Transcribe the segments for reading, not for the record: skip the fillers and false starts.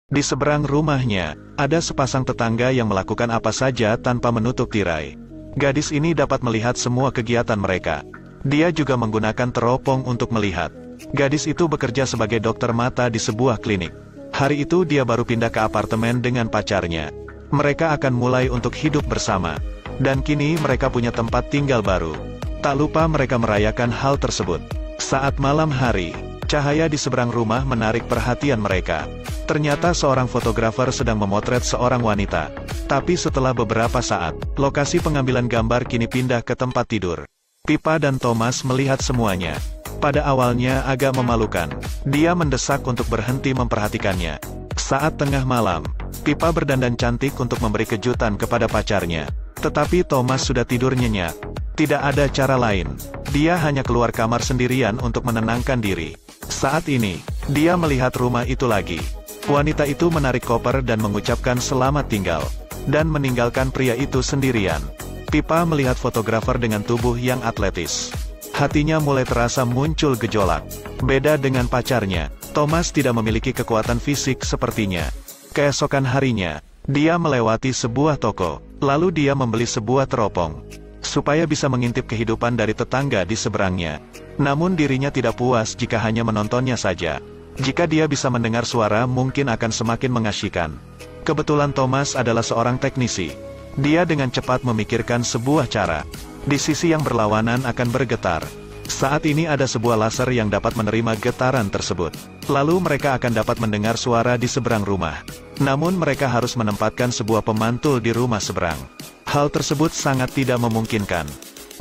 Di seberang rumahnya, ada sepasang tetangga yang melakukan apa saja tanpa menutup tirai. Gadis ini dapat melihat semua kegiatan mereka. Dia juga menggunakan teropong untuk melihat. Gadis itu bekerja sebagai dokter mata di sebuah klinik. Hari itu dia baru pindah ke apartemen dengan pacarnya. Mereka akan mulai untuk hidup bersama. Dan kini mereka punya tempat tinggal baru. Tak lupa mereka merayakan hal tersebut. Saat malam hari, cahaya di seberang rumah menarik perhatian mereka. Ternyata seorang fotografer sedang memotret seorang wanita. Tapi setelah beberapa saat, lokasi pengambilan gambar kini pindah ke tempat tidur. Pippa dan Thomas melihat semuanya. Pada awalnya agak memalukan. Dia mendesak untuk berhenti memperhatikannya. Saat tengah malam, Pippa berdandan cantik untuk memberi kejutan kepada pacarnya. Tetapi Thomas sudah tidur nyenyak. Tidak ada cara lain. Dia hanya keluar kamar sendirian untuk menenangkan diri. Saat ini, dia melihat rumah itu lagi. Wanita itu menarik koper dan mengucapkan selamat tinggal. Dan meninggalkan pria itu sendirian. Pippa melihat fotografer dengan tubuh yang atletis. Hatinya mulai terasa muncul gejolak. Beda dengan pacarnya, Thomas tidak memiliki kekuatan fisik sepertinya. Keesokan harinya, dia melewati sebuah toko. Lalu dia membeli sebuah teropong. Supaya bisa mengintip kehidupan dari tetangga di seberangnya. Namun dirinya tidak puas jika hanya menontonnya saja. Jika dia bisa mendengar suara mungkin akan semakin mengasyikkan. Kebetulan Thomas adalah seorang teknisi. Dia dengan cepat memikirkan sebuah cara. Di sisi yang berlawanan akan bergetar. Saat ini ada sebuah laser yang dapat menerima getaran tersebut. Lalu mereka akan dapat mendengar suara di seberang rumah. Namun mereka harus menempatkan sebuah pemantul di rumah seberang. Hal tersebut sangat tidak memungkinkan.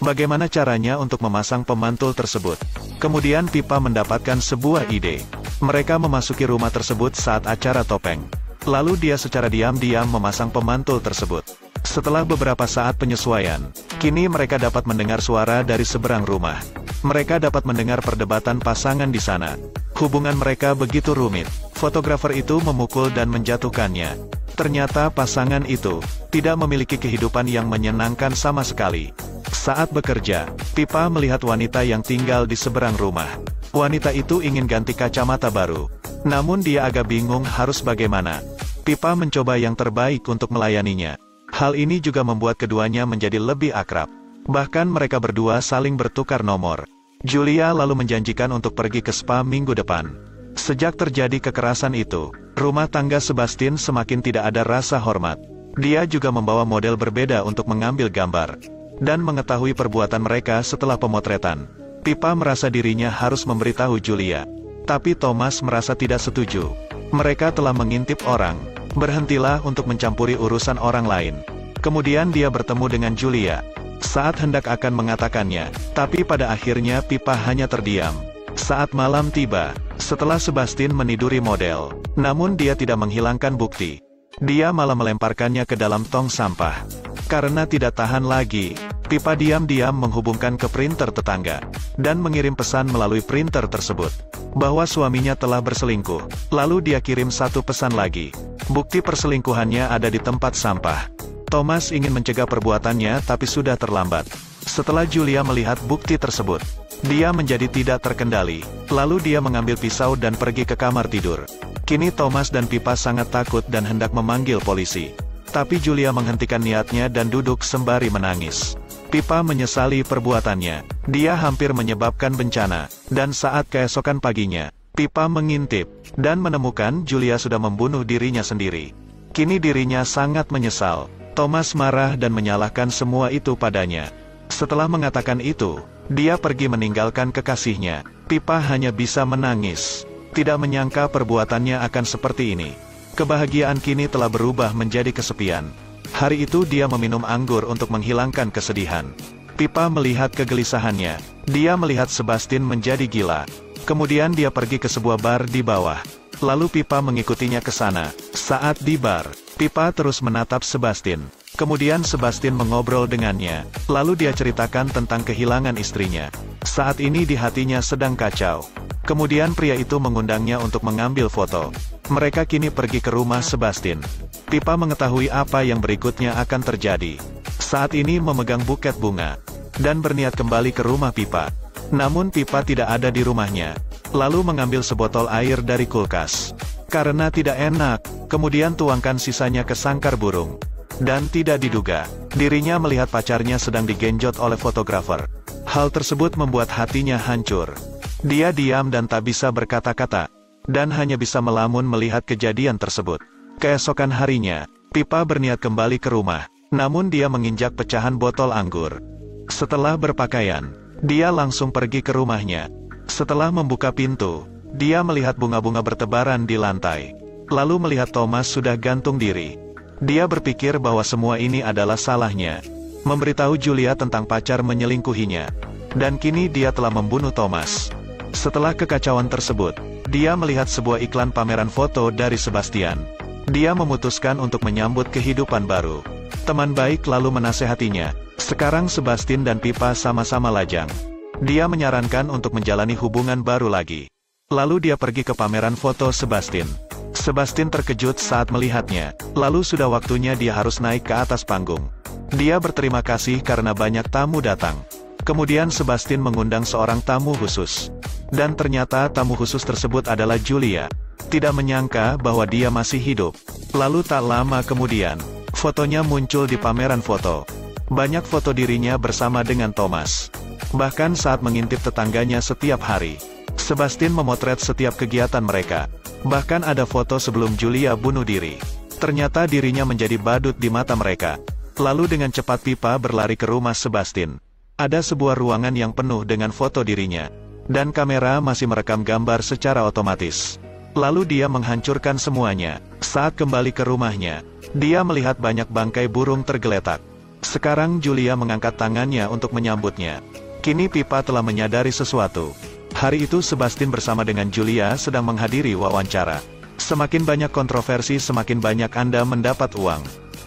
Bagaimana caranya untuk memasang pemantul tersebut? Kemudian Pippa mendapatkan sebuah ide. Mereka memasuki rumah tersebut saat acara topeng. Lalu dia secara diam-diam memasang pemantul tersebut. Setelah beberapa saat penyesuaian, kini mereka dapat mendengar suara dari seberang rumah. Mereka dapat mendengar perdebatan pasangan di sana. Hubungan mereka begitu rumit. Fotografer itu memukul dan menjatuhkannya. Ternyata pasangan itu tidak memiliki kehidupan yang menyenangkan sama sekali. Saat bekerja, Pippa melihat wanita yang tinggal di seberang rumah. Wanita itu ingin ganti kacamata baru. Namun dia agak bingung harus bagaimana. Pippa mencoba yang terbaik untuk melayaninya. Hal ini juga membuat keduanya menjadi lebih akrab. Bahkan mereka berdua saling bertukar nomor. Julia lalu menjanjikan untuk pergi ke spa minggu depan. Sejak terjadi kekerasan itu, rumah tangga Sebastian semakin tidak ada rasa hormat. Dia juga membawa model berbeda untuk mengambil gambar. Dan mengetahui perbuatan mereka setelah pemotretan. Pippa merasa dirinya harus memberitahu Julia. Tapi Thomas merasa tidak setuju. Mereka telah mengintip orang. Berhentilah untuk mencampuri urusan orang lain. Kemudian dia bertemu dengan Julia. Saat hendak akan mengatakannya, tapi pada akhirnya Pippa hanya terdiam. Saat malam tiba, setelah Sebastian meniduri model, namun dia tidak menghilangkan bukti. Dia malah melemparkannya ke dalam tong sampah. Karena tidak tahan lagi, Pippa diam-diam menghubungkan ke printer tetangga, dan mengirim pesan melalui printer tersebut, bahwa suaminya telah berselingkuh. Lalu dia kirim satu pesan lagi. Bukti perselingkuhannya ada di tempat sampah. Thomas ingin mencegah perbuatannya tapi sudah terlambat. Setelah Julia melihat bukti tersebut, dia menjadi tidak terkendali. Lalu dia mengambil pisau dan pergi ke kamar tidur. Kini Thomas dan Pippa sangat takut dan hendak memanggil polisi. Tapi Julia menghentikan niatnya dan duduk sembari menangis. Pippa menyesali perbuatannya. Dia hampir menyebabkan bencana. Dan saat keesokan paginya, Pippa mengintip dan menemukan Julia sudah membunuh dirinya sendiri. Kini dirinya sangat menyesal. Thomas marah dan menyalahkan semua itu padanya. Setelah mengatakan itu, dia pergi meninggalkan kekasihnya. Pippa hanya bisa menangis. Tidak menyangka perbuatannya akan seperti ini. Kebahagiaan kini telah berubah menjadi kesepian. Hari itu dia meminum anggur untuk menghilangkan kesedihan. Pippa melihat kegelisahannya. Dia melihat Sebastian menjadi gila. Kemudian dia pergi ke sebuah bar di bawah. Lalu Pippa mengikutinya ke sana. Saat di bar, Pippa terus menatap Sebastian. Kemudian Sebastian mengobrol dengannya. Lalu dia ceritakan tentang kehilangan istrinya. Saat ini di hatinya sedang kacau. Kemudian pria itu mengundangnya untuk mengambil foto. Mereka kini pergi ke rumah Sebastian. Pippa mengetahui apa yang berikutnya akan terjadi. Saat ini memegang buket bunga. Dan berniat kembali ke rumah Pippa. Namun Pippa tidak ada di rumahnya. Lalu mengambil sebotol air dari kulkas. Karena tidak enak, kemudian tuangkan sisanya ke sangkar burung. Dan tidak diduga, dirinya melihat pacarnya sedang digenjot oleh fotografer. Hal tersebut membuat hatinya hancur. Dia diam dan tak bisa berkata-kata, dan hanya bisa melamun melihat kejadian tersebut. Keesokan harinya, Pipa berniat kembali ke rumah, namun dia menginjak pecahan botol anggur. Setelah berpakaian, dia langsung pergi ke rumahnya. Setelah membuka pintu, dia melihat bunga-bunga bertebaran di lantai. Lalu melihat Thomas sudah gantung diri. Dia berpikir bahwa semua ini adalah salahnya. Memberitahu Julia tentang pacar menyelingkuhinya. Dan kini dia telah membunuh Thomas. Setelah kekacauan tersebut, dia melihat sebuah iklan pameran foto dari Sebastian. Dia memutuskan untuk menyambut kehidupan baru. Teman baik lalu menasehatinya. Sekarang Sebastian dan Pipa sama-sama lajang. Dia menyarankan untuk menjalani hubungan baru lagi. Lalu dia pergi ke pameran foto Sebastian. Sebastian terkejut saat melihatnya, lalu sudah waktunya dia harus naik ke atas panggung. Dia berterima kasih karena banyak tamu datang. Kemudian Sebastian mengundang seorang tamu khusus. Dan ternyata tamu khusus tersebut adalah Julia. Tidak menyangka bahwa dia masih hidup. Lalu tak lama kemudian, fotonya muncul di pameran foto. Banyak foto dirinya bersama dengan Thomas. Bahkan saat mengintip tetangganya setiap hari, Sebastian memotret setiap kegiatan mereka. Bahkan ada foto sebelum Julia bunuh diri. Ternyata dirinya menjadi badut di mata mereka. Lalu dengan cepat Pipa berlari ke rumah Sebastian. Ada sebuah ruangan yang penuh dengan foto dirinya. Dan kamera masih merekam gambar secara otomatis. Lalu dia menghancurkan semuanya. Saat kembali ke rumahnya, dia melihat banyak bangkai burung tergeletak. Sekarang Julia mengangkat tangannya untuk menyambutnya. Kini Pipa telah menyadari sesuatu. Hari itu Sebastian bersama dengan Julia sedang menghadiri wawancara. Semakin banyak kontroversi semakin banyak Anda mendapat uang.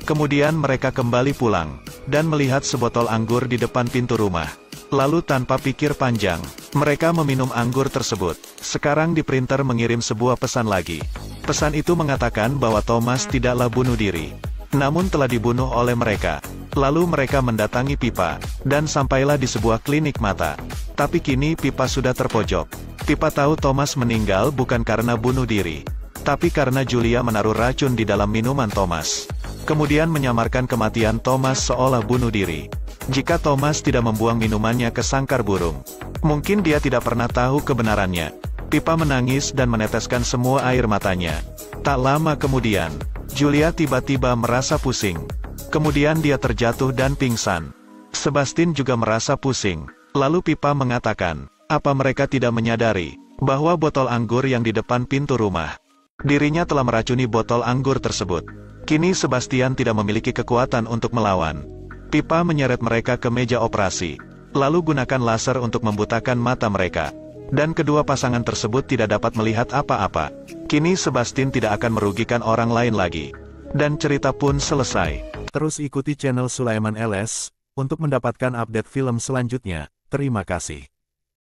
Kemudian mereka kembali pulang, dan melihat sebotol anggur di depan pintu rumah. Lalu tanpa pikir panjang, mereka meminum anggur tersebut. Sekarang di printer mengirim sebuah pesan lagi. Pesan itu mengatakan bahwa Thomas tidaklah bunuh diri, namun telah dibunuh oleh mereka. Lalu mereka mendatangi Pipa, dan sampailah di sebuah klinik mata. Tapi kini Pipa sudah terpojok. Pipa tahu Thomas meninggal bukan karena bunuh diri, tapi karena Julia menaruh racun di dalam minuman Thomas. Kemudian menyamarkan kematian Thomas seolah bunuh diri. Jika Thomas tidak membuang minumannya ke sangkar burung, mungkin dia tidak pernah tahu kebenarannya. Pipa menangis dan meneteskan semua air matanya. Tak lama kemudian, Julia tiba-tiba merasa pusing. Kemudian dia terjatuh dan pingsan. Sebastian juga merasa pusing. Lalu Pipa mengatakan, apa mereka tidak menyadari bahwa botol anggur yang di depan pintu rumah, dirinya telah meracuni botol anggur tersebut. Kini Sebastian tidak memiliki kekuatan untuk melawan. Pipa menyeret mereka ke meja operasi, lalu gunakan laser untuk membutakan mata mereka. Dan kedua pasangan tersebut tidak dapat melihat apa-apa. Kini Sebastian tidak akan merugikan orang lain lagi. Dan cerita pun selesai. Terus ikuti channel Sulaiman LS untuk mendapatkan update film selanjutnya. Terima kasih.